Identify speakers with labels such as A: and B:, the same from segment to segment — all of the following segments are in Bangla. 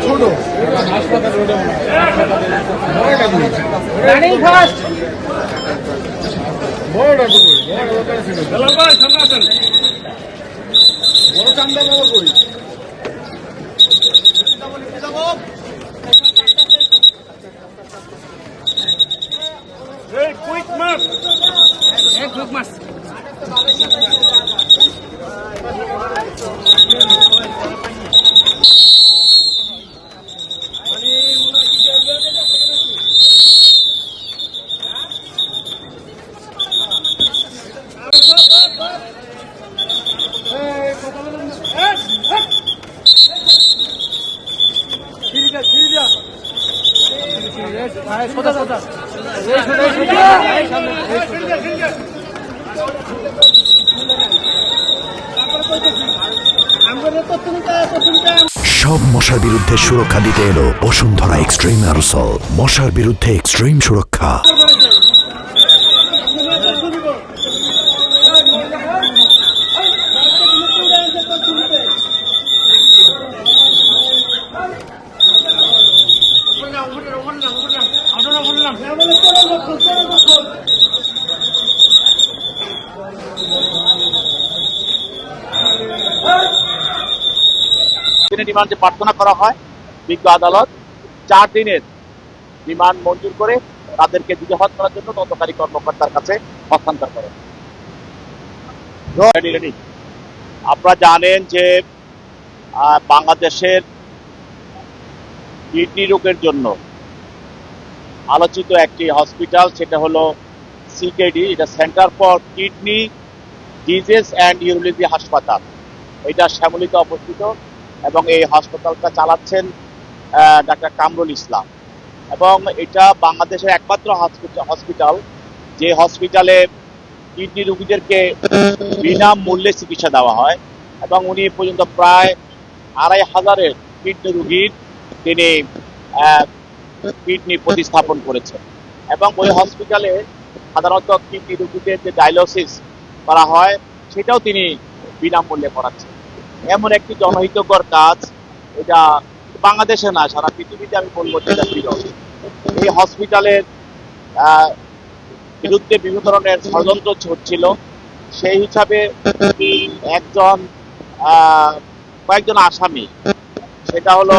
A: ছোট হাসপাতাল রোডে বড়টা বড় চান্দা বাবা কই
B: কুইক মার্চ
C: সব মশার বিরুদ্ধে সুরক্ষা দিতে এলো বসুন্ধরা এক্সট্রিম অ্যারোসল। মশার বিরুদ্ধে এক্সট্রিম সুরক্ষা।
D: রিমান্ডে প্রার্থনা করা হয়। বিজ্ঞ আদালত 4 দিনের রিমান্ড মঞ্জুর করে তাদেরকে জিজ্ঞাসাবাদ করার জন্য তদন্তকারী কর্মকর্তার কাছে হস্তান্তর করে। আপনারা জানেন যে বাংলাদেশের কিডনি রোগের জন্য আলোচিত একটি হসপিটাল, সেটা হলো সিকেডি, এটা centre for kidney disease and urology হাসপাতাল। এটা শ্যামলীতে অবস্থিত এবং এই হাসপাতালটা চালাচ্ছেন ডাক্তার কামরুল ইসলাম। এবং এটা বাংলাদেশের একমাত্র হসপিটাল যে হসপিটালে কিডনি রোগীদেরকে বিনামূল্যে চিকিৎসা দেওয়া হয়। এবং উনি পর্যন্ত প্রায় 2500 কিডনি রোগীর তিনি কিডনি প্রতিস্থাপন করেছেন। এবং ওই হসপিটালে সাধারণত কিডনি রোগীদের যে ডায়ালিসিস করা হয় সেটাও তিনি বিনামূল্যে করাচ্ছেন। এমন একটি জনহিতকর কাজ, এটা বাংলাদেশে না সারা পৃথিবীতে আমি বলবো যেটা বিরল। এই হসপিটালের বিরুদ্ধে বিভিন্ন ধরনের ষড়যন্ত্র হচ্ছিল। সেই হিসাবে কয়েকজন আসামি, সেটা হলো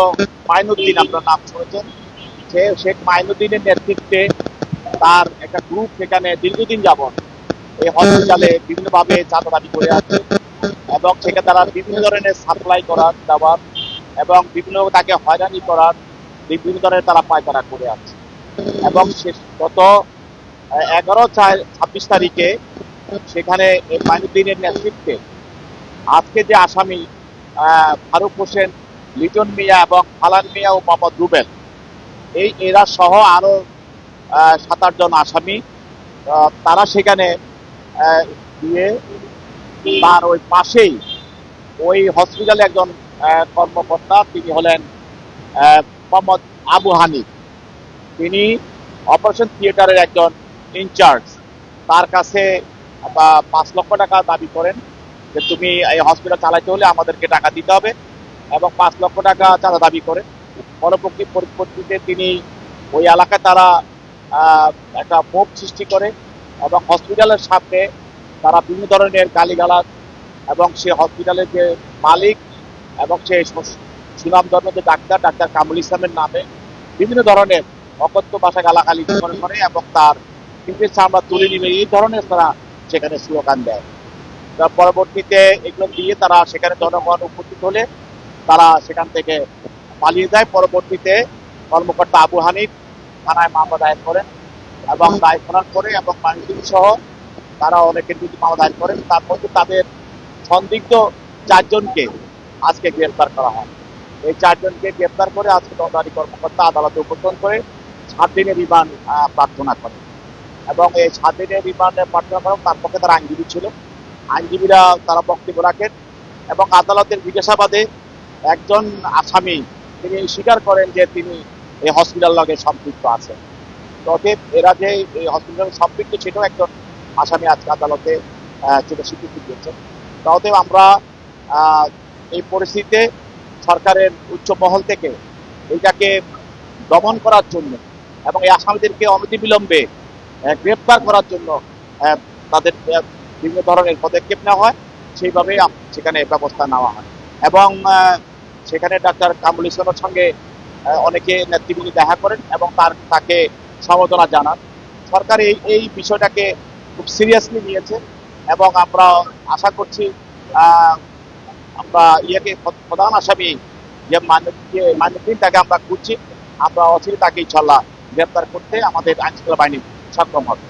D: মাইনুদ্দিন, আপনার নাম শুনেছেন, শেখ মাইনুদ্দিনের নেতৃত্বে তার একটা গ্রুপ সেখানে দীর্ঘদিন যাবত এই হসপিটালে বিভিন্নভাবে চাঁদাবাজি করে আছে এবং সেখানে তারা বিভিন্ন ধরনের সাপ্লাই করার দেওয়ার এবং বিভিন্ন তাকে হয়রানি করার বিভিন্ন ধরনের তারা পায়তারা করে আছে। এবং গত 11/4/26 তারিখে সেখানে মাইনুদ্দিনের নেতৃত্বে আজকে যে আসামি ফারুক হোসেন, লিটন মিয়া এবং ফালান মিয়া ও মোহাম্মদ রুবেল, এরা সহ আরো 7-8 জন আসামি, তারা সেখানে গিয়ে তার ওই পাশেই ওই হসপিটালে একজন কর্মকর্তা, তিনি হলেন মোহাম্মদ আবু হানিফ, তিনি অপারেশন থিয়েটারের একজন ইনচার্জ, তার কাছে 5 লক্ষ টাকা দাবি করেন যে তুমি এই হসপিটাল চালাইতে হলে আমাদেরকে টাকা দিতে হবে, এবং 5 লক্ষ টাকা চাঁদা দাবি করেন। পরবর্তীতে তিনি ওই এলাকায় তারা একটা মোব সৃষ্টি করে এবং হসপিটালের সামনে তারা বিভিন্ন ধরনের গালিগালাজ এবং সে হসপিটালের যে মালিক এবং সে সুনামধন্য যে ডাক্তার কামরুল ইসলামের নামে বিভিন্ন ধরনের অকথ্য ভাষা গালাগালি করে এবং তার কিন্তু আমরা তুলে নিবে, এই ধরনের তারা সেখানে স্লোগান দেয়। তার পরবর্তীতে এগুলো দিয়ে তারা সেখানে জনগণ উপস্থিত হলে তারা সেখান থেকে পালিয়ে যায়। পরবর্তীতে কর্মকর্তা আবু হানিফ থানায় মামলা দায়ের করেন এবং দায়ের করার পরে এবং মাইনুদ্দিন সহ তারা অনেকের বিরুদ্ধে মামলা দায়ের করেন। তার মধ্যে তাদের সন্দিগ্ধ 4 জনকে আজকে গ্রেফতার করা হয়। এই 4 জনকে গ্রেফতার করে আজকে তদন্তকারী কর্মকর্তা আদালতে উপস্থাপন করে 7 দিনের রিমান্ড প্রার্থনা করে এবং এই 7 দিনের রিমান্ডে প্রার্থনা করেন। তার পক্ষে তার আইনজীবী ছিল, আইনজীবীরা তারা বক্তব্য রাখেন এবং আদালতের জিজ্ঞাসাবাদে একজন আসামি তিনি স্বীকার করেন যে তিনি এই হসপিটাল লগে সম্পৃক্ত আছেন। অতএব এরা যে এই হসপিটালে সম্পৃক্ত সেটাও একজন আসামি আজকে আদালতে সেটা স্বীকৃতি দিয়েছেন। অতএব আমরা এই পরিস্থিতিতে সরকারের উচ্চ মহল থেকে এইটাকে দমন করার জন্য এবং এই আসামিদেরকে অনতিবিলম্বে গ্রেপ্তার করার জন্য তাদের বিভিন্ন ধরনের পদক্ষেপ নেওয়া হয়, সেইভাবে সেখানে ব্যবস্থা নেওয়া হয়। এবং সেখানে ডাক্তার কামরুল ইসলামের সঙ্গে অনেকে নেতৃবৃন্দ দেখা করেন এবং তাকে সমবেদনা জানান। সরকার এই বিষয়টাকে খুব সিরিয়াসলি নিয়েছে এবং আমরা আশা করছি আমরা প্রধান আসামি যে মানিকদিন তাকে আমরা খুঁজছি, আমরা অচিরে তাকে ইনশাল্লাহ গ্রেপ্তার করতে আমাদের আইনশৃঙ্খলা বাহিনী সক্ষম হবে।